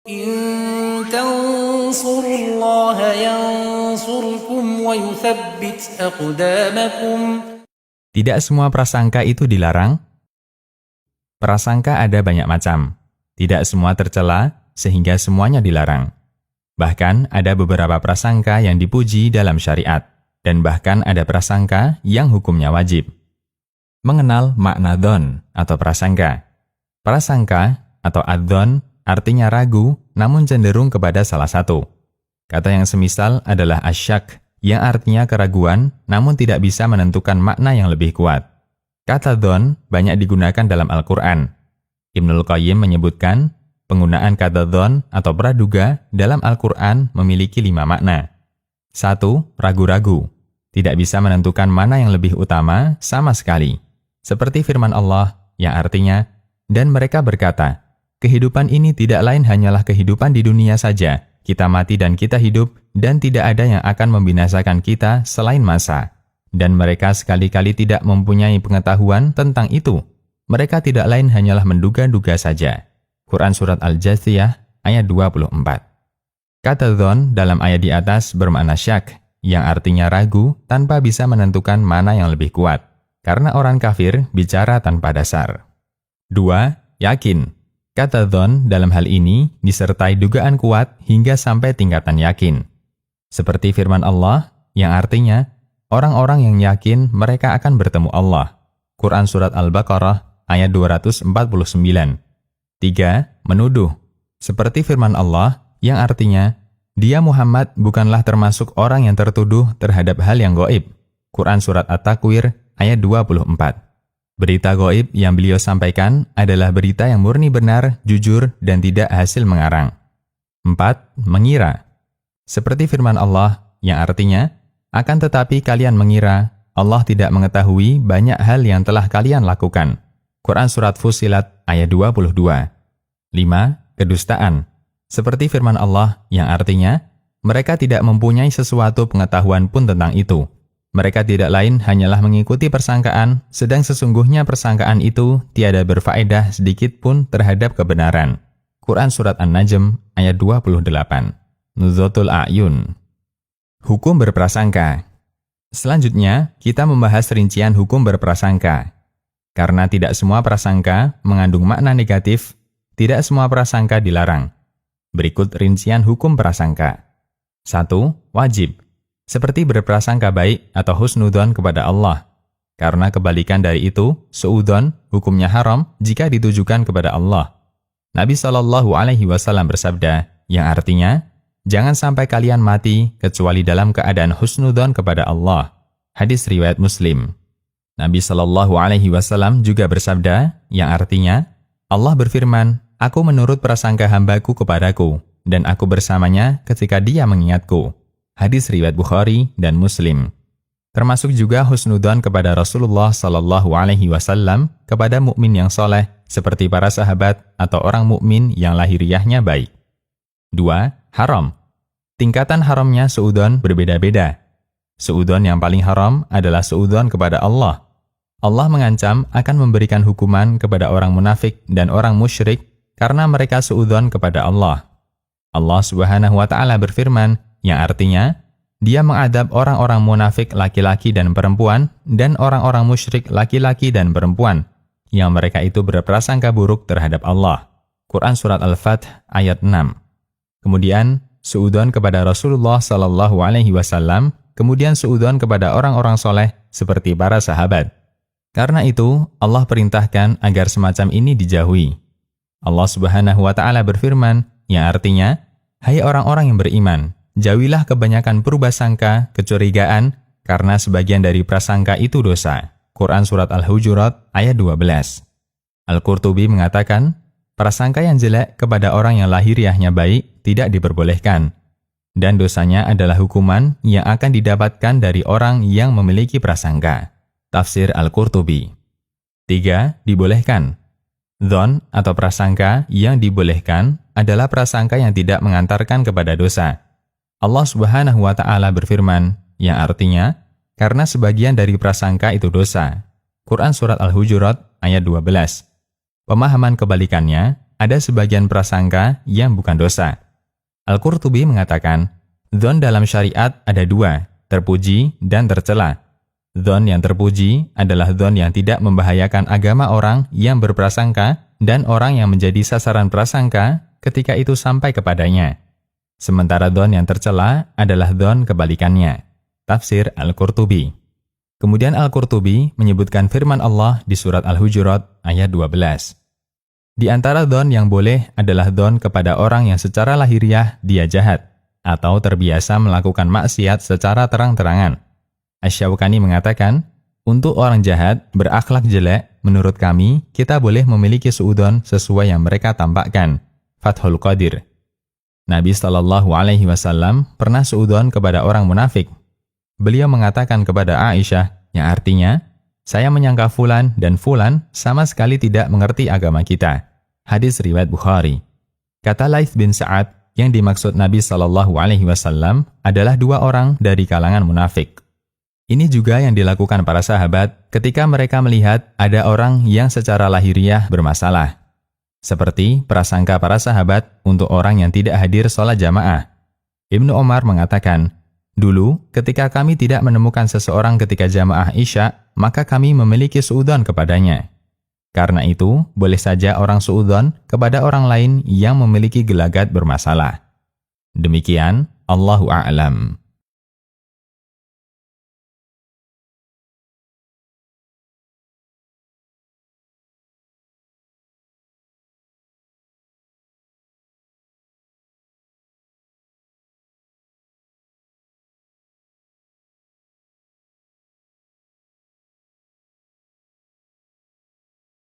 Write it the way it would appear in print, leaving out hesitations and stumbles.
إن تنصروا الله ينصركم ويثبت أقدامكم. Tidak semua prasangka itu dilarang. Prasangka ada banyak macam. Tidak semua tercela, sehingga semuanya dilarang. Bahkan ada beberapa prasangka yang dipuji dalam syariat, dan bahkan ada prasangka yang hukumnya wajib. Mengenal makna dhon atau prasangka. Prasangka atau adzon artinya ragu, namun cenderung kepada salah satu. Kata yang semisal adalah asyak, yang artinya keraguan, namun tidak bisa menentukan makna yang lebih kuat. Kata dhon banyak digunakan dalam Al-Quran. Ibnul Qayyim menyebutkan, penggunaan kata dhon atau praduga dalam Al-Quran memiliki 5 makna. 1. Ragu-ragu. Tidak bisa menentukan mana yang lebih utama sama sekali. Seperti firman Allah, yang artinya, dan mereka berkata, kehidupan ini tidak lain hanyalah kehidupan di dunia saja. Kita mati dan kita hidup, dan tidak ada yang akan membinasakan kita selain masa. Dan mereka sekali-kali tidak mempunyai pengetahuan tentang itu. Mereka tidak lain hanyalah menduga-duga saja. Quran Surat Al-Jathiyah ayat 24. Kata dhon dalam ayat di atas bermakna syak, yang artinya ragu tanpa bisa menentukan mana yang lebih kuat. Karena orang kafir bicara tanpa dasar. 2. Yakin. Kata dhon dalam hal ini disertai dugaan kuat hingga sampai tingkatan yakin. Seperti firman Allah, yang artinya, orang-orang yang yakin mereka akan bertemu Allah. Quran Surat Al-Baqarah ayat 249. 3. Menuduh. Seperti firman Allah, yang artinya, dia Muhammad bukanlah termasuk orang yang tertuduh terhadap hal yang gaib. Quran Surat At-Takwir ayat 24. Berita gaib yang beliau sampaikan adalah berita yang murni benar, jujur, dan tidak hasil mengarang. 4. Mengira. Seperti firman Allah, yang artinya, akan tetapi kalian mengira Allah tidak mengetahui banyak hal yang telah kalian lakukan. Quran Surat Fussilat ayat 22. 5. Kedustaan. Seperti firman Allah, yang artinya, mereka tidak mempunyai sesuatu pengetahuan pun tentang itu. Mereka tidak lain hanyalah mengikuti persangkaan, sedang sesungguhnya persangkaan itu tiada berfaedah sedikit pun terhadap kebenaran. Quran Surat An-Najm ayat 28. Nudzatul A'yun. Hukum berprasangka. Selanjutnya, kita membahas rincian hukum berprasangka. Karena tidak semua prasangka mengandung makna negatif, tidak semua prasangka dilarang. Berikut rincian hukum prasangka. 1. Wajib. Seperti berprasangka baik atau husnudzon kepada Allah. Karena kebalikan dari itu, suudzon hukumnya haram jika ditujukan kepada Allah. Nabi SAW bersabda, yang artinya, jangan sampai kalian mati kecuali dalam keadaan husnudzon kepada Allah. Hadis riwayat Muslim. Nabi SAW juga bersabda, yang artinya, Allah berfirman, aku menurut prasangka hambaku kepadaku, dan aku bersamanya ketika dia mengingatku. Hadis riwayat Bukhari dan Muslim. Termasuk juga husnudzon kepada Rasulullah SAW kepada mukmin yang soleh, seperti para sahabat atau orang mukmin yang lahiriahnya baik. 2. Haram. Tingkatan haramnya suudzon berbeda-beda. Suudzon yang paling haram adalah suudzon kepada Allah. Allah mengancam akan memberikan hukuman kepada orang munafik dan orang musyrik karena mereka suudzon kepada Allah. Allah Subhanahu wa Ta'ala berfirman, yang artinya, dia mengadab orang-orang munafik laki-laki dan perempuan dan orang-orang musyrik laki-laki dan perempuan yang mereka itu berprasangka buruk terhadap Allah. Quran Surat Al-Fath ayat 6. Kemudian suudzon kepada Rasulullah SAW, kemudian suudzon kepada orang-orang soleh seperti para sahabat. Karena itu Allah perintahkan agar semacam ini dijauhi. Allah Subhanahu wa Ta'ala berfirman, yang artinya, hai orang-orang yang beriman, jauhilah kebanyakan prasangka, kecurigaan, karena sebagian dari prasangka itu dosa. Quran Surat Al-Hujurat ayat 12. Al-Qurtubi mengatakan, prasangka yang jelek kepada orang yang lahiriahnya baik tidak diperbolehkan. Dan dosanya adalah hukuman yang akan didapatkan dari orang yang memiliki prasangka. Tafsir Al-Qurtubi. 3. Dibolehkan. Dzon atau prasangka yang dibolehkan adalah prasangka yang tidak mengantarkan kepada dosa. Allah Subhanahu wa Ta'ala berfirman, yang artinya, karena sebagian dari prasangka itu dosa. Quran Surat Al-Hujurat ayat 12. Pemahaman kebalikannya, ada sebagian prasangka yang bukan dosa. Al-Qurtubi mengatakan, dzon dalam syariat ada dua, terpuji dan tercela. Dzon yang terpuji adalah dzon yang tidak membahayakan agama orang yang berprasangka dan orang yang menjadi sasaran prasangka ketika itu sampai kepadanya. Sementara dzon yang tercela adalah dzon kebalikannya. Tafsir Al-Qurtubi. Kemudian Al-Qurtubi menyebutkan firman Allah di surat Al-Hujurat ayat 12. Di antara dzon yang boleh adalah dzon kepada orang yang secara lahiriah dia jahat atau terbiasa melakukan maksiat secara terang-terangan. Asy-Syaukani mengatakan, untuk orang jahat berakhlak jelek, menurut kami kita boleh memiliki suudzon sesuai yang mereka tampakkan. Fathul Qadir. Nabi SAW pernah suudzon kepada orang munafik. Beliau mengatakan kepada Aisyah, yang artinya, saya menyangka fulan dan fulan sama sekali tidak mengerti agama kita. Hadis riwayat Bukhari. Kata Laits bin Sa'ad, yang dimaksud Nabi SAW adalah dua orang dari kalangan munafik. Ini juga yang dilakukan para sahabat ketika mereka melihat ada orang yang secara lahiriah bermasalah. Seperti prasangka para sahabat untuk orang yang tidak hadir sholat jamaah. Ibnu Umar mengatakan, dulu ketika kami tidak menemukan seseorang ketika jamaah Isya, maka kami memiliki suudzon kepadanya. Karena itu, boleh saja orang suudzon kepada orang lain yang memiliki gelagat bermasalah. Demikian, Allahu a'lam.